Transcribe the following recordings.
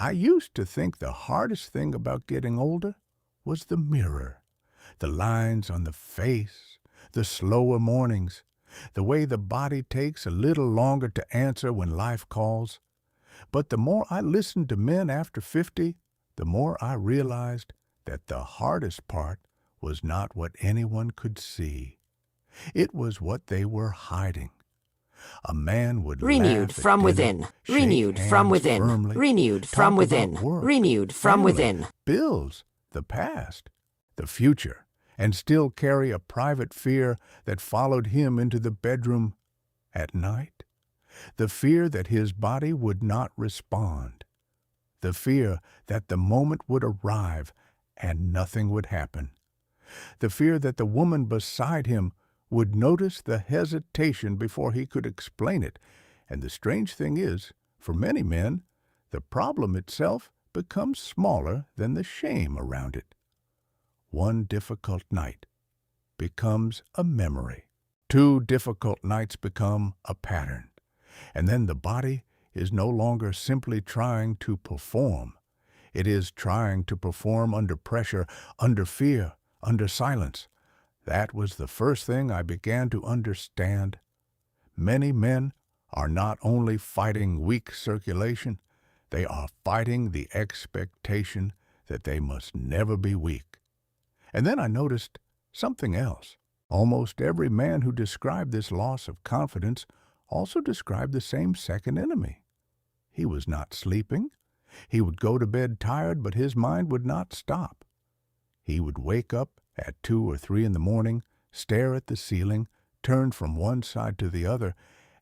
I used to think the hardest thing about getting older was the mirror, the lines on the face, the slower mornings, the way the body takes a little longer to answer when life calls. But the more I listened to men after 50, the more I realized that the hardest part was not what anyone could see. It was what they were hiding. A man would Renewed laugh at from dinner, within. shake Renewed from hands within. firmly, Renewed from talk about within. work, Renewed from family, within. bills, the past, the future, and still carry a private fear that followed him into the bedroom at night. The fear that his body would not respond. The fear that the moment would arrive and nothing would happen. The fear that the woman beside him would notice the hesitation before he could explain it. And the strange thing is, for many men, the problem itself becomes smaller than the shame around it. One difficult night becomes a memory. 2 difficult nights become a pattern. And then the body is no longer simply trying to perform. It is trying to perform under pressure, under fear, under silence. That was the first thing I began to understand. Many men are not only fighting weak circulation, they are fighting the expectation that they must never be weak. And then I noticed something else. Almost every man who described this loss of confidence also described the same second enemy. He was not sleeping. He would go to bed tired, but his mind would not stop. He would wake up at 2 or 3 in the morning, stare at the ceiling, turn from one side to the other,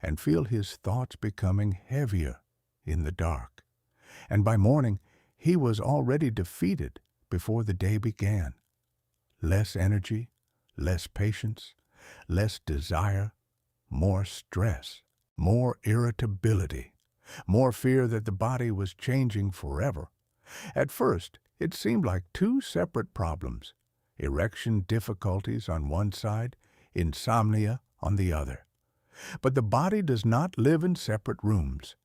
and feel his thoughts becoming heavier in the dark. And by morning, he was already defeated before the day began. Less energy, less patience, less desire, more stress, more irritability, more fear that the body was changing forever. At first, it seemed like 2 separate problems: erection difficulties on one side, insomnia on the other. But the body does not live in separate rooms.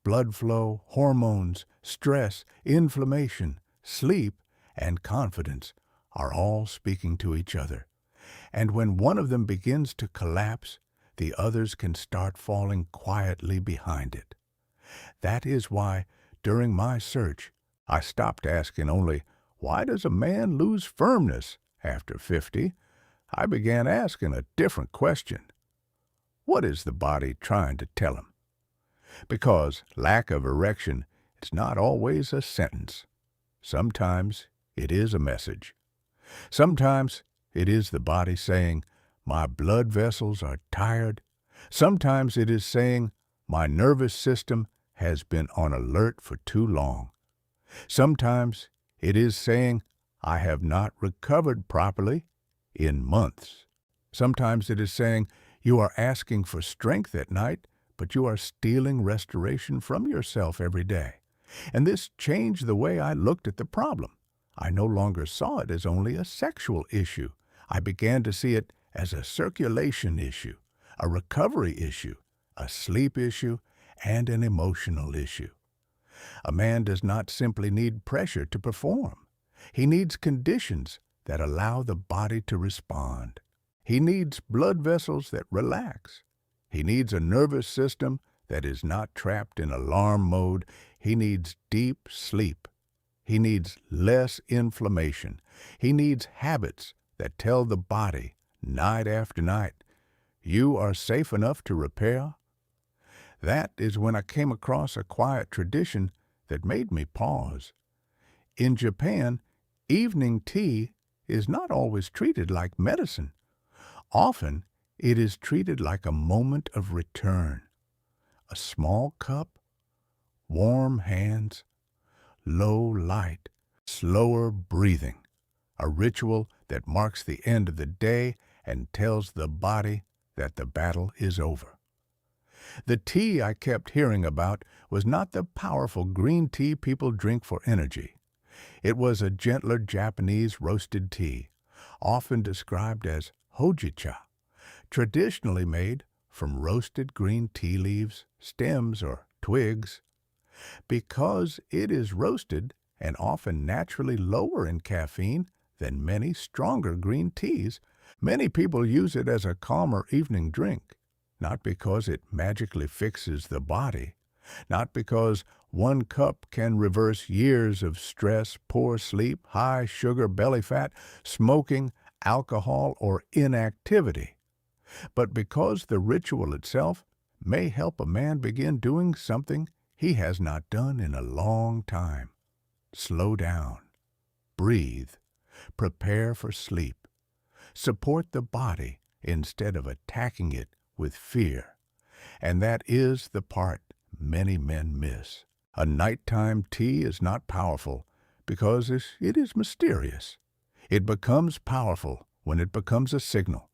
Blood flow, hormones, stress, inflammation, sleep, and confidence are all speaking to each other. And when one of them begins to collapse, the others can start falling quietly behind it. That is why, during my search, I stopped asking only, why does a man lose firmness after 50? I began asking a different question. What is the body trying to tell him? Because lack of erection is not always a sentence. Sometimes it is a message. Sometimes it is the body saying, my blood vessels are tired. Sometimes it is saying, my nervous system has been on alert for too long. Sometimes it is saying, I have not recovered properly in months. Sometimes it is saying, you are asking for strength at night, but you are stealing restoration from yourself every day. And this changed the way I looked at the problem. I no longer saw it as only a sexual issue. I began to see it as a circulation issue, a recovery issue, a sleep issue, and an emotional issue. A man does not simply need pressure to perform. He needs conditions that allow the body to respond. He needs blood vessels that relax. He needs a nervous system that is not trapped in alarm mode. He needs deep sleep. He needs less inflammation. He needs habits that tell the body, night after night, you are safe enough to repair. That is when I came across a quiet tradition that made me pause. In Japan, evening tea is not always treated like medicine. Often, it is treated like a moment of return. A small cup, warm hands, low light, slower breathing. A ritual that marks the end of the day and tells the body that the battle is over. The tea I kept hearing about was not the powerful green tea people drink for energy. It was a gentler Japanese roasted tea, often described as hojicha, traditionally made from roasted green tea leaves, stems, or twigs. Because it is roasted and often naturally lower in caffeine than many stronger green teas, many people use it as a calmer evening drink, not because it magically fixes the body, not because one cup can reverse years of stress, poor sleep, high sugar belly fat, smoking, alcohol, or inactivity, but because the ritual itself may help a man begin doing something he has not done in a long time. Slow down, breathe, prepare for sleep, support the body instead of attacking it with fear. And that is the part many men miss. A nighttime tea is not powerful because it is mysterious. It becomes powerful when it becomes a signal.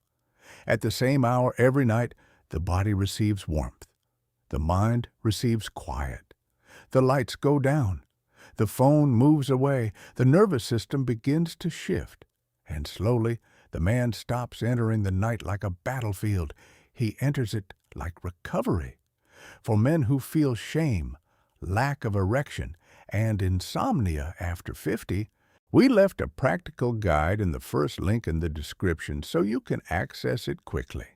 At the same hour every night, the body receives warmth. The mind receives quiet. The lights go down. The phone moves away. The nervous system begins to shift. And slowly, the man stops entering the night like a battlefield. He enters it like recovery. For men who feel shame, lack of erection, and insomnia after 50, we left a practical guide in the first link in the description so you can access it quickly.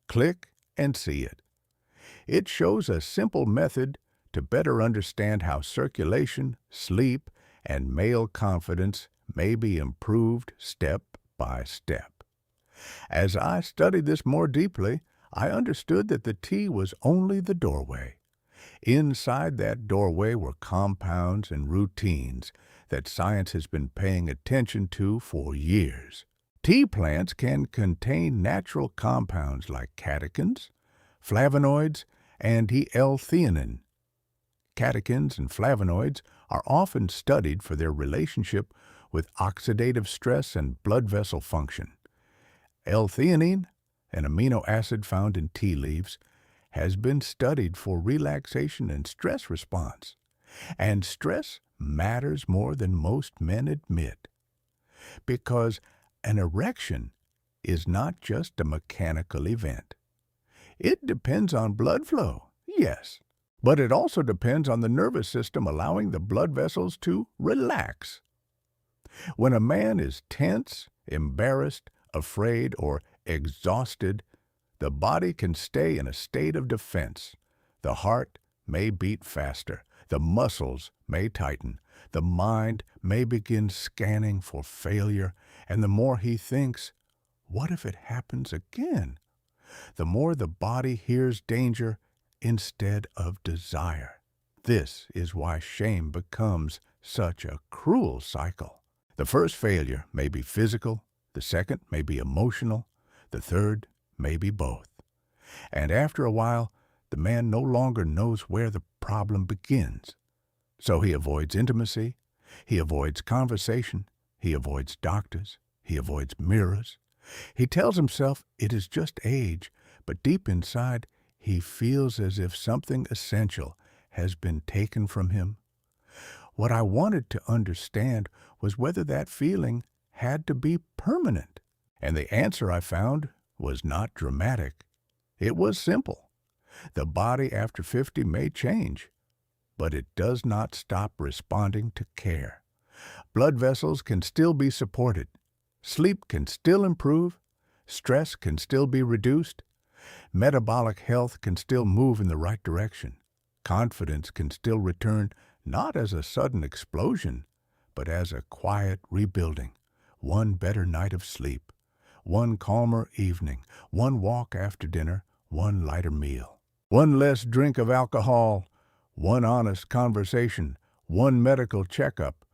Click and see it. It shows a simple method to better understand how circulation, sleep, and male confidence may be improved step by step. As I studied this more deeply, I understood that the tea was only the doorway. Inside that doorway were compounds and routines that science has been paying attention to for years. Tea plants can contain natural compounds like catechins, flavonoids, and L-theanine. Catechins and flavonoids are often studied for their relationship with oxidative stress and blood vessel function. L-theanine, an amino acid found in tea leaves, has been studied for relaxation and stress response. And stress matters more than most men admit. Because an erection is not just a mechanical event. It depends on blood flow, yes, but it also depends on the nervous system allowing the blood vessels to relax. When a man is tense, embarrassed, afraid, or exhausted, the body can stay in a state of defense. The heart may beat faster, the muscles may tighten, the mind may begin scanning for failure, and the more he thinks, what if it happens again? The more the body hears danger instead of desire. This is why shame becomes such a cruel cycle. The first failure may be physical, the second may be emotional, the third may be both. And after a while, the man no longer knows where the problem begins. So he avoids intimacy, he avoids conversation, he avoids doctors, he avoids mirrors. He tells himself it is just age, but deep inside, he feels as if something essential has been taken from him. What I wanted to understand was whether that feeling had to be permanent. And the answer I found was not dramatic. It was simple. The body after 50 may change, but it does not stop responding to care. Blood vessels can still be supported. Sleep can still improve. Stress can still be reduced. Metabolic health can still move in the right direction. Confidence can still return not as a sudden explosion, but as a quiet rebuilding. One better night of sleep, one calmer evening, one walk after dinner, one lighter meal, one less drink of alcohol, one honest conversation, one medical checkup,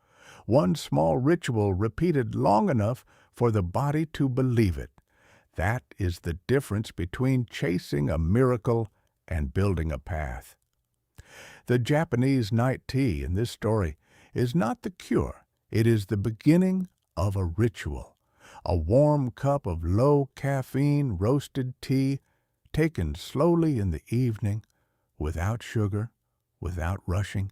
one small ritual repeated long enough for the body to believe it. That is the difference between chasing a miracle and building a path. The Japanese night tea in this story is not the cure. It is the beginning of a ritual. A warm cup of low-caffeine roasted tea taken slowly in the evening, without sugar, without rushing,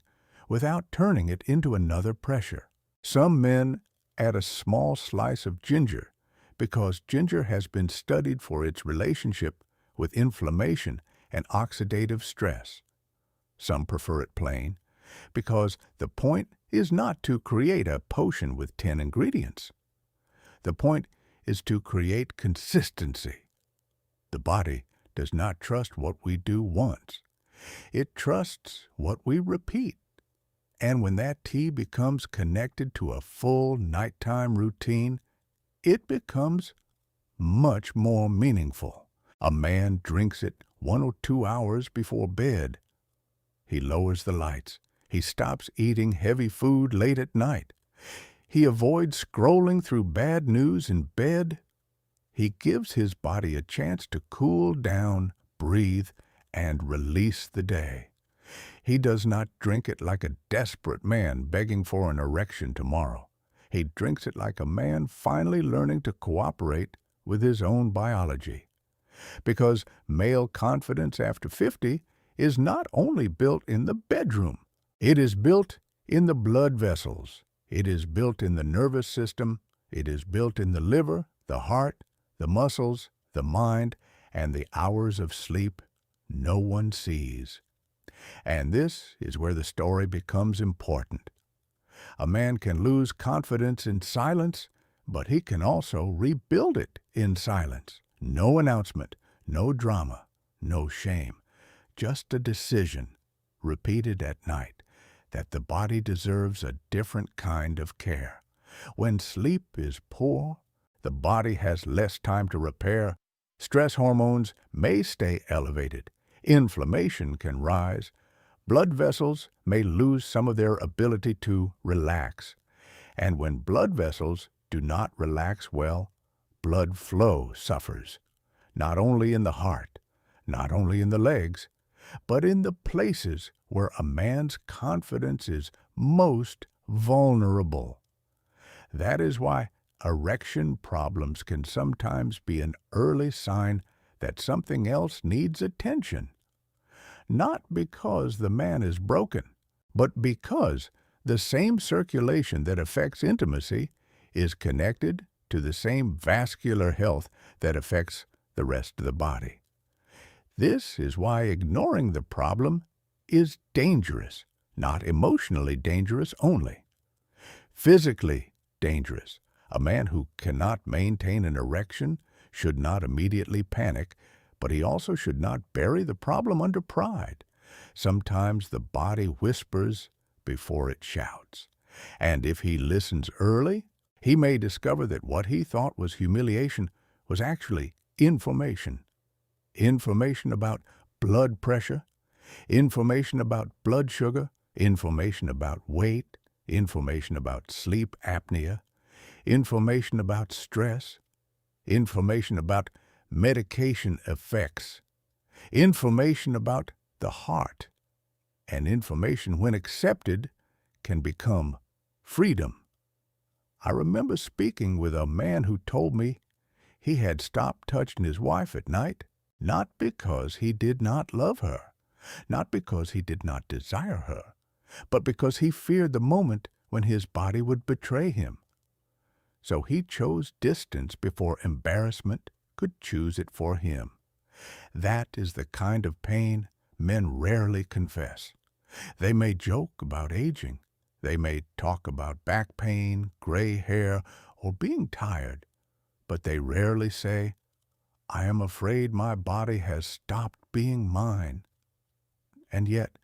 without turning it into another pressure. Some men add a small slice of ginger because ginger has been studied for its relationship with inflammation and oxidative stress. Some prefer it plain, because the point is not to create a potion with 10 ingredients. The point is to create consistency. The body does not trust what we do once. It trusts what we repeat. And when that tea becomes connected to a full nighttime routine, it becomes much more meaningful. A man drinks it 1 or 2 hours before bed. He lowers the lights. He stops eating heavy food late at night. He avoids scrolling through bad news in bed. He gives his body a chance to cool down, breathe, and release the day. He does not drink it like a desperate man begging for an erection tomorrow. He drinks it like a man finally learning to cooperate with his own biology. Because male confidence after 50 is not only built in the bedroom. It is built in the blood vessels. It is built in the nervous system. It is built in the liver, the heart, the muscles, the mind, and the hours of sleep no one sees. And this is where the story becomes important. A man can lose confidence in silence, but he can also rebuild it in silence. No announcement, no drama, no shame. Just a decision, repeated at night, that the body deserves a different kind of care. When sleep is poor, the body has less time to repair. Stress hormones may stay elevated. Inflammation can rise. Blood vessels may lose some of their ability to relax. And when blood vessels do not relax well, blood flow suffers. Not only in the heart, not only in the legs, but in the places where a man's confidence is most vulnerable. That is why erection problems can sometimes be an early sign that something else needs attention. Not because the man is broken, but because the same circulation that affects intimacy is connected to the same vascular health that affects the rest of the body. This is why ignoring the problem is dangerous, not emotionally dangerous only. Physically dangerous. A man who cannot maintain an erection should not immediately panic, but he also should not bury the problem under pride. Sometimes the body whispers before it shouts. And if he listens early, he may discover that what he thought was humiliation was actually information. Information about blood pressure, information about blood sugar, information about weight, information about sleep apnea, information about stress, information about medication effects, information about the heart, and information, when accepted, can become freedom. I remember speaking with a man who told me he had stopped touching his wife at night, not because he did not love her, not because he did not desire her, but because he feared the moment when his body would betray him. So he chose distance before embarrassment could choose it for him. That is the kind of pain men rarely confess. They may joke about aging. They may talk about back pain, gray hair, or being tired, but they rarely say, "I am afraid my body has stopped being mine." And yet,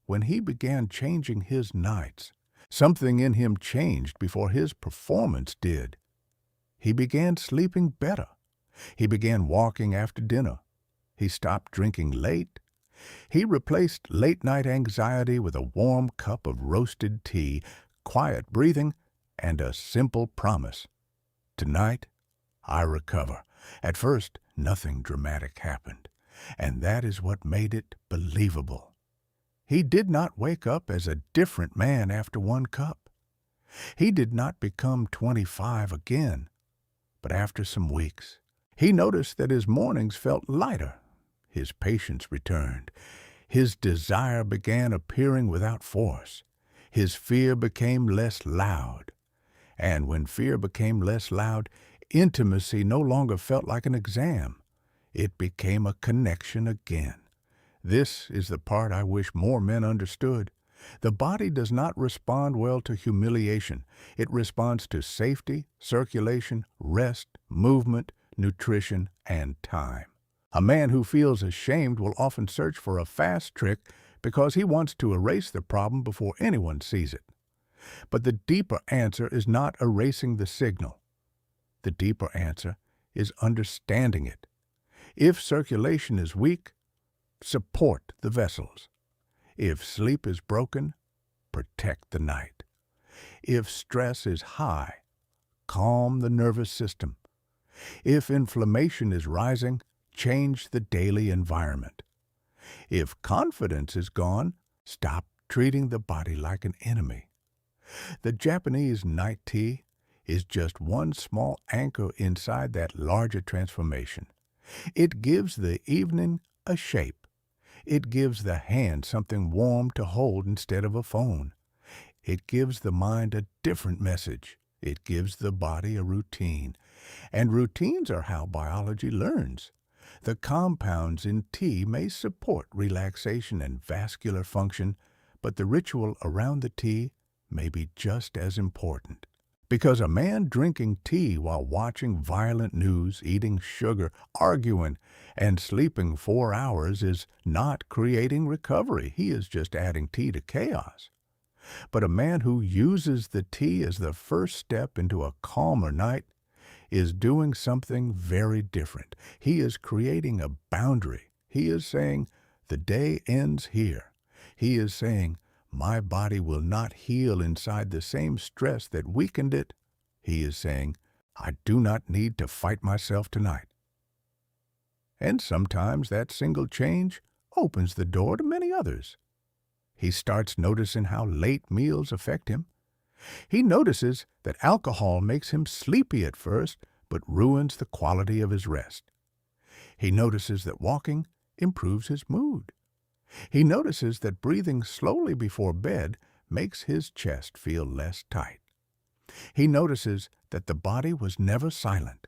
when he began changing his nights, something in him changed before his performance did. He began sleeping better. He began walking after dinner. He stopped drinking late. He replaced late-night anxiety with a warm cup of roasted tea, quiet breathing, and a simple promise. Tonight, I recover. At first, nothing dramatic happened, and that is what made it believable. He did not wake up as a different man after one cup. He did not become 25 again, but after some weeks, he noticed that his mornings felt lighter. His patience returned. His desire began appearing without force. His fear became less loud. And when fear became less loud, intimacy no longer felt like an exam. It became a connection again. This is the part I wish more men understood. The body does not respond well to humiliation. It responds to safety, circulation, rest, movement, nutrition, and time. A man who feels ashamed will often search for a fast trick because he wants to erase the problem before anyone sees it. But the deeper answer is not erasing the signal. The deeper answer is understanding it. If circulation is weak, support the vessels. If sleep is broken, protect the night. If stress is high, calm the nervous system. If inflammation is rising, change the daily environment. If confidence is gone, stop treating the body like an enemy. The Japanese night tea is just one small anchor inside that larger transformation. It gives the evening a shape. It gives the hand something warm to hold instead of a phone. It gives the mind a different message. It gives the body a routine. And routines are how biology learns. The compounds in tea may support relaxation and vascular function, but the ritual around the tea may be just as important. Because a man drinking tea while watching violent news, eating sugar, arguing, and sleeping 4 hours is not creating recovery. He is just adding tea to chaos. But a man who uses the tea as the first step into a calmer night is doing something very different. He is creating a boundary. He is saying, the day ends here. He is saying, my body will not heal inside the same stress that weakened it. He is saying, I do not need to fight myself tonight. And sometimes that single change opens the door to many others. He starts noticing how late meals affect him. He notices that alcohol makes him sleepy at first, but ruins the quality of his rest. He notices that walking improves his mood. He notices that breathing slowly before bed makes his chest feel less tight. He notices that the body was never silent.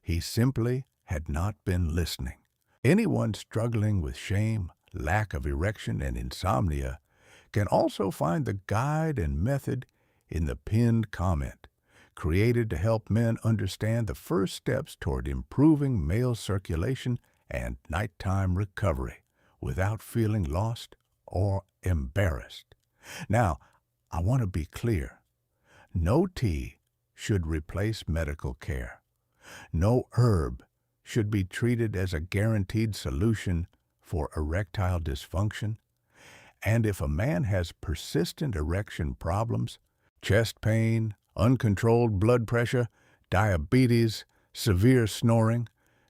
He simply had not been listening. Anyone struggling with shame, lack of erection, and insomnia can also find the guide and method in the pinned comment, created to help men understand the first steps toward improving male circulation and nighttime recovery without feeling lost or embarrassed. Now, I want to be clear. No tea should replace medical care. No herb should be treated as a guaranteed solution for erectile dysfunction. And if a man has persistent erection problems, chest pain, uncontrolled blood pressure, diabetes, severe snoring,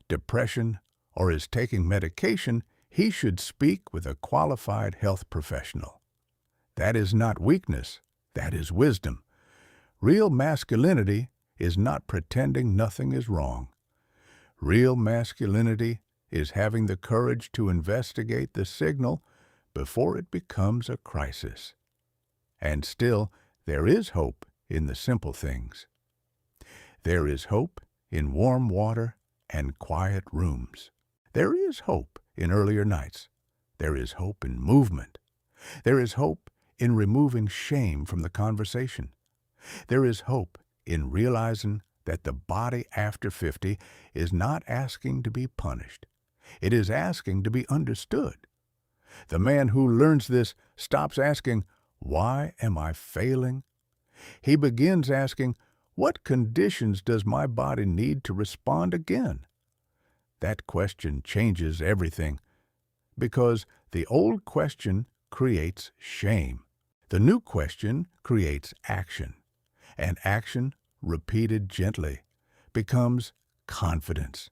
depression, or is taking medication, he should speak with a qualified health professional. That is not weakness, that is wisdom. Real masculinity is not pretending nothing is wrong. Real masculinity is having the courage to investigate the signal before it becomes a crisis. And still, there is hope in the simple things. There is hope in warm water and quiet rooms. There is hope in earlier nights. There is hope in movement. There is hope in removing shame from the conversation. There is hope in realizing that the body after 50 is not asking to be punished. It is asking to be understood. The man who learns this stops asking, why am I failing? He begins asking, what conditions does my body need to respond again? That question changes everything, because the old question creates shame. The new question creates action, and action, repeated gently, becomes confidence.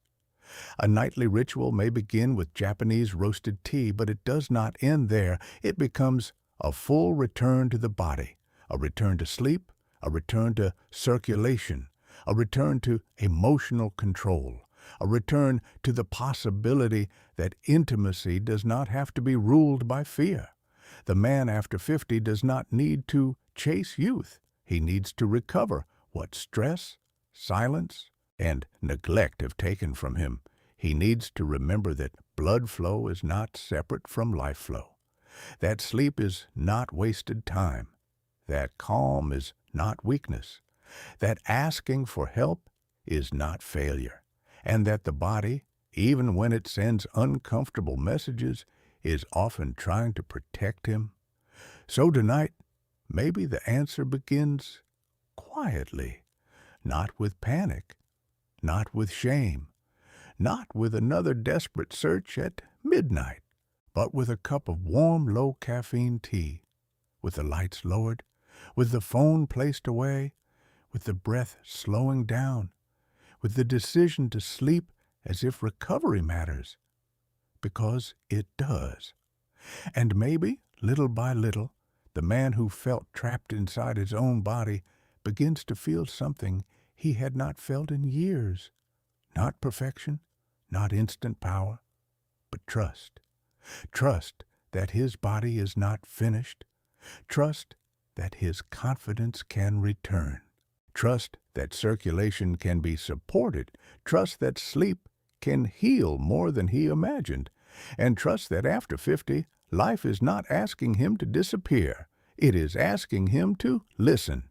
A nightly ritual may begin with Japanese roasted tea, but it does not end there. It becomes a full return to the body, a return to sleep, a return to circulation, a return to emotional control, a return to the possibility that intimacy does not have to be ruled by fear. The man after 50 does not need to chase youth. He needs to recover what stress, silence, and neglect have taken from him. He needs to remember that blood flow is not separate from life flow. that sleep is not wasted time, that calm is not weakness, that asking for help is not failure, and that the body, even when it sends uncomfortable messages, is often trying to protect him. So tonight, maybe the answer begins quietly, not with panic, not with shame, not with another desperate search at midnight, but with a cup of warm, low-caffeine tea, with the lights lowered, with the phone placed away, with the breath slowing down, with the decision to sleep as if recovery matters, because it does. And maybe, little by little, the man who felt trapped inside his own body begins to feel something he had not felt in years. Not perfection, not instant power, but trust. Trust that his body is not finished. Trust that his confidence can return. Trust that circulation can be supported. Trust that sleep can heal more than he imagined. And trust that after 50, life is not asking him to disappear. It is asking him to listen.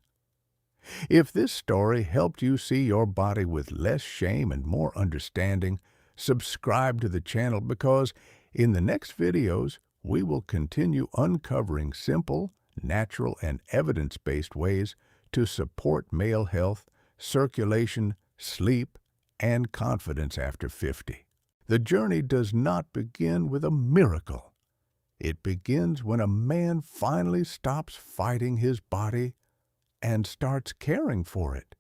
If this story helped you see your body with less shame and more understanding, subscribe to the channel because in the next videos, we will continue uncovering simple, natural, and evidence-based ways to support male health, circulation, sleep, and confidence after 50. The journey does not begin with a miracle. It begins when a man finally stops fighting his body and starts caring for it.